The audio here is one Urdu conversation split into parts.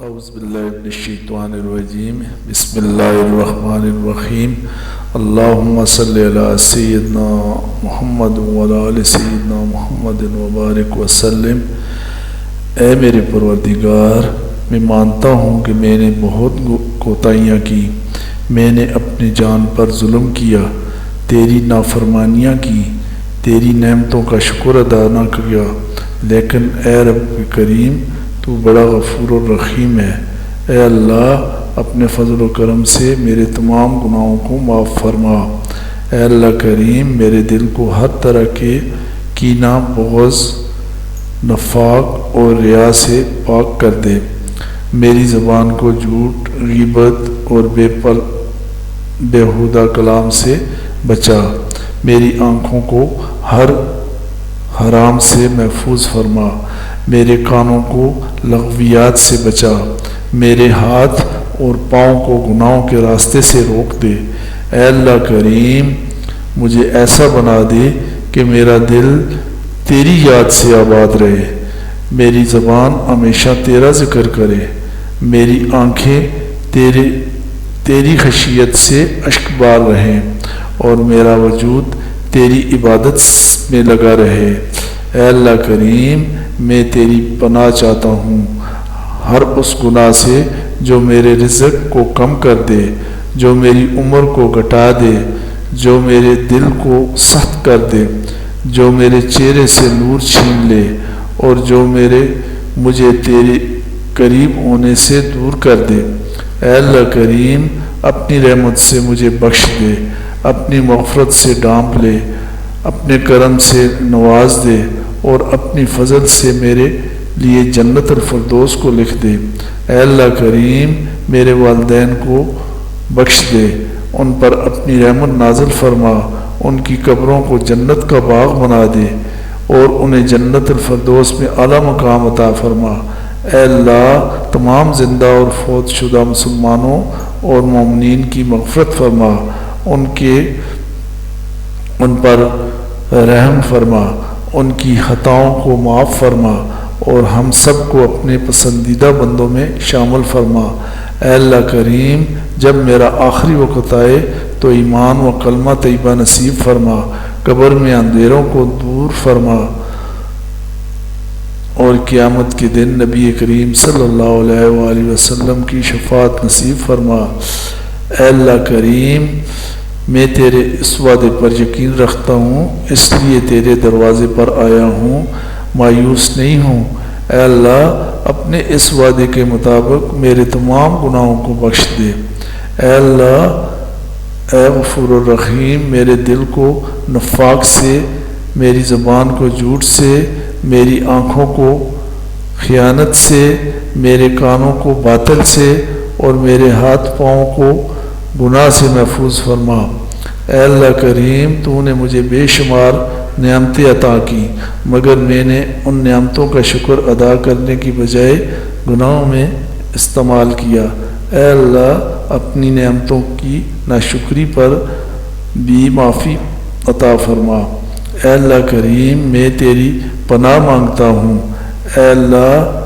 اعوذ باللہ من الشیطان الرجیم بسم اللہ الرحمن الرحیم اللہم صلی علی سیدنا محمد وعلی آل سیدنا محمد وبارک وسلم۔ اے میرے پروردگار، میں مانتا ہوں کہ میں نے بہت کوتاہیاں کی، میں نے اپنی جان پر ظلم کیا، تیری نافرمانیاں کی، تیری نعمتوں کا شکر ادا نہ کیا، لیکن اے رب کریم تو بڑا غفور الرحیم ہے۔ اے اللہ، اپنے فضل و کرم سے میرے تمام گناہوں کو معاف فرما۔ اے اللہ کریم، میرے دل کو ہر طرح کے کینہ، بغض، نفاق اور ریا سے پاک کر دے۔ میری زبان کو جھوٹ، غیبت اور بیہودہ کلام سے بچا۔ میری آنکھوں کو ہر حرام سے محفوظ فرما۔ میرے کانوں کو لغویات سے بچا۔ میرے ہاتھ اور پاؤں کو گناہوں کے راستے سے روک دے۔ اے اللہ کریم، مجھے ایسا بنا دے کہ میرا دل تیری یاد سے آباد رہے، میری زبان ہمیشہ تیرا ذکر کرے، میری آنکھیں تیری خشیت سے اشکبار رہیں اور میرا وجود تیری عبادت میں لگا رہے۔ اے اللہ کریم، میں تیری پناہ چاہتا ہوں ہر اس گناہ سے جو میرے رزق کو کم کر دے، جو میری عمر کو گھٹا دے، جو میرے دل کو سخت کر دے، جو میرے چہرے سے نور چھین لے اور جو مجھے تیرے قریب ہونے سے دور کر دے۔ اے اللہ کریم، اپنی رحمت سے مجھے بخش دے، اپنی مغفرت سے ڈانپ لے، اپنے کرم سے نواز دے اور اپنی فضل سے میرے لیے جنت الفردوس کو لکھ دے۔ اے اللہ کریم، میرے والدین کو بخش دے، ان پر اپنی رحمت نازل فرما، ان کی قبروں کو جنت کا باغ بنا دے اور انہیں جنت الفردوس میں اعلیٰ مقام عطا فرما۔ اے اللہ، تمام زندہ اور فوت شدہ مسلمانوں اور مومنین کی مغفرت فرما، ان پر رحم فرما، ان کی خطاؤں کو معاف فرما اور ہم سب کو اپنے پسندیدہ بندوں میں شامل فرما۔ اے اللہ کریم، جب میرا آخری وقت آئے تو ایمان و کلمہ طیبہ نصیب فرما، قبر میں اندھیروں کو دور فرما اور قیامت کے دن نبی کریم صلی اللہ علیہ وآلہ وسلم کی شفاعت نصیب فرما۔ اے اللہ کریم، میں تیرے اس وعدے پر یقین رکھتا ہوں، اس لیے تیرے دروازے پر آیا ہوں، مایوس نہیں ہوں۔ اے اللہ، اپنے اس وعدے کے مطابق میرے تمام گناہوں کو بخش دے۔ اے اللہ، اے غفور الرحیم، میرے دل کو نفاق سے، میری زبان کو جھوٹ سے، میری آنکھوں کو خیانت سے، میرے کانوں کو باطل سے اور میرے ہاتھ پاؤں کو گناہ سے محفوظ فرما۔ اے اللہ کریم، تو نے مجھے بے شمار نعمتیں عطا کی، مگر میں نے ان نعمتوں کا شکر ادا کرنے کی بجائے گناہوں میں استعمال کیا۔ اے اللہ، اپنی نعمتوں کی ناشکری پر بھی معافی عطا فرما۔ اے اللہ کریم، میں تیری پناہ مانگتا ہوں۔ اے اللہ،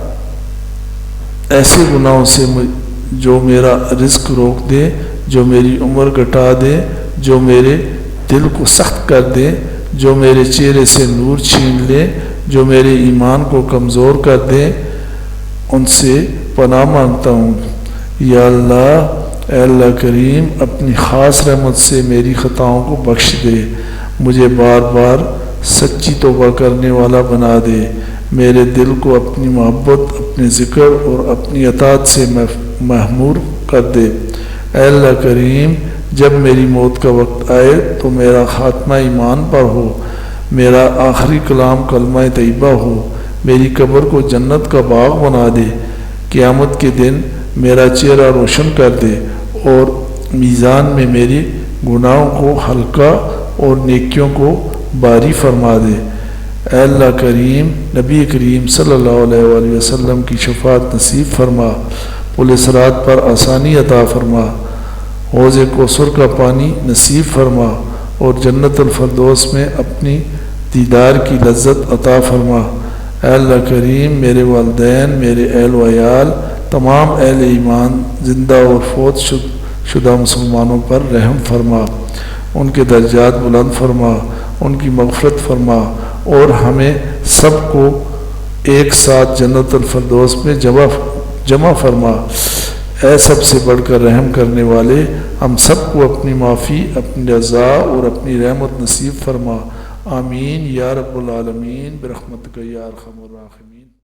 ایسے گناہوں سے جو میرا رزق روک دے، جو میری عمر گھٹا دے، جو میرے دل کو سخت کر دے، جو میرے چہرے سے نور چھین لے، جو میرے ایمان کو کمزور کر دے، ان سے پناہ مانگتا ہوں۔ یا اللہ، اے اللہ کریم، اپنی خاص رحمت سے میری خطاؤں کو بخش دے، مجھے بار بار سچی توبہ کرنے والا بنا دے، میرے دل کو اپنی محبت، اپنے ذکر اور اپنی اطاعت سے معمور کر دے۔ اے اللہ کریم، جب میری موت کا وقت آئے تو میرا خاتمہ ایمان پر ہو، میرا آخری کلام کلمہ طیبہ ہو، میری قبر کو جنت کا باغ بنا دے، قیامت کے دن میرا چہرہ روشن کر دے اور میزان میں میری گناہوں کو ہلکا اور نیکیوں کو باری فرما دے۔ اے اللہ کریم، نبی کریم صلی اللہ علیہ وآلہ وسلم کی شفاعت نصیب فرما، پل صراط پر آسانی عطا فرما، حوض کوثر کا پانی نصیب فرما اور جنت الفردوس میں اپنی دیدار کی لذت عطا فرما۔ اے اللہ کریم، میرے والدین، میرے اہل و عیال، تمام اہل ایمان زندہ اور فوت شدہ مسلمانوں پر رحم فرما، ان کے درجات بلند فرما، ان کی مغفرت فرما اور ہمیں سب کو ایک ساتھ جنت الفردوس میں جمع فرما۔ اے سب سے بڑھ کر رحم کرنے والے، ہم سب کو اپنی معافی، اپنی رضا اور اپنی رحمت نصیب فرما۔ آمین یا رب العالمین برحمتک یا ارحم الراحمین۔